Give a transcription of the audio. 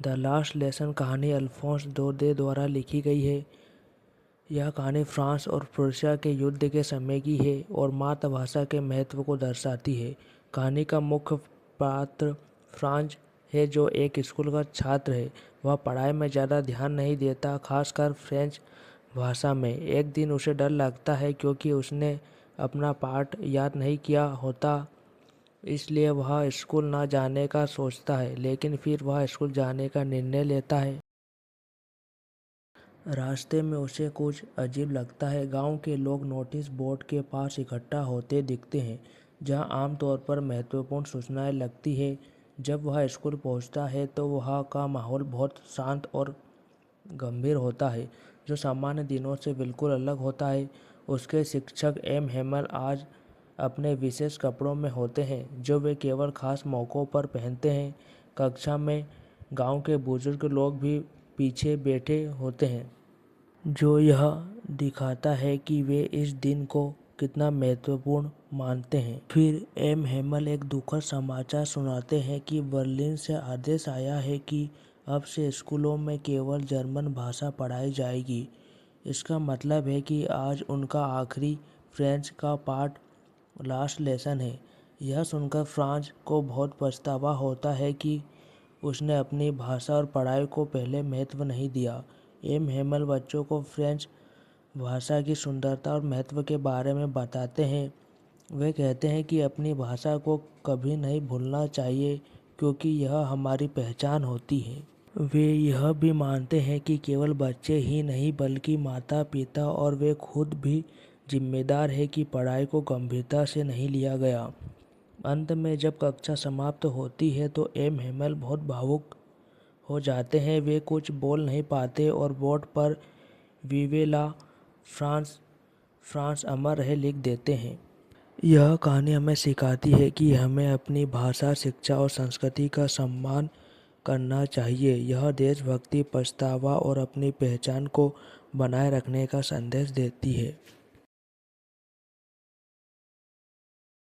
The last lesson कहानी अल्फोंस दौदे द्वारा लिखी गई है। यह कहानी फ्रांस और प्रूसिया के युद्ध के समय की है और मातृभाषा के महत्व को दर्शाती है। कहानी का मुख्य पात्र फ्रांज है, जो एक स्कूल का छात्र है। वह पढ़ाई में ज़्यादा ध्यान नहीं देता, खासकर फ्रेंच भाषा में। एक दिन उसे डर लगता है क्योंकि उसने अपना पाठ याद नहीं किया होता, इसलिए वह स्कूल ना जाने का सोचता है, लेकिन फिर वह स्कूल जाने का निर्णय लेता है। रास्ते में उसे कुछ अजीब लगता है। गांव के लोग नोटिस बोर्ड के पास इकट्ठा होते दिखते हैं, जहां आमतौर पर महत्वपूर्ण सूचनाएं लगती है। जब वह स्कूल पहुंचता है तो वहां का माहौल बहुत शांत और गंभीर होता है, जो सामान्य दिनों से बिल्कुल अलग होता है। उसके शिक्षक एम हेमल आज अपने विशेष कपड़ों में होते हैं, जो वे केवल खास मौक़ों पर पहनते हैं। कक्षा में गांव के बुजुर्ग लोग भी पीछे बैठे होते हैं, जो यह दिखाता है कि वे इस दिन को कितना महत्वपूर्ण मानते हैं। फिर एम हेमल एक दुखद समाचार सुनाते हैं कि बर्लिन से आदेश आया है कि अब से स्कूलों में केवल जर्मन भाषा पढ़ाई जाएगी। इसका मतलब है कि आज उनका आखिरी फ्रेंच का पाठ लास्ट लेसन है। यह सुनकर फ्रांज को बहुत पछतावा होता है कि उसने अपनी भाषा और पढ़ाई को पहले महत्व नहीं दिया। एम हेमल बच्चों को फ्रेंच भाषा की सुंदरता और महत्व के बारे में बताते हैं। वे कहते हैं कि अपनी भाषा को कभी नहीं भूलना चाहिए, क्योंकि यह हमारी पहचान होती है। वे यह भी मानते हैं कि केवल बच्चे ही नहीं, बल्कि माता पिता और वे खुद भी जिम्मेदार हैं कि पढ़ाई को गंभीरता से नहीं लिया गया। अंत में जब कक्षा समाप्त होती है तो एम हेमल बहुत भावुक हो जाते हैं। वे कुछ बोल नहीं पाते और बोर्ड पर विवे ला फ्रांस फ्रांस अमर रहे लिख देते हैं। यह कहानी हमें सिखाती है कि हमें अपनी भाषा, शिक्षा और संस्कृति का सम्मान करना चाहिए। यह देशभक्ति, पछतावा और अपनी पहचान को बनाए रखने का संदेश देती है।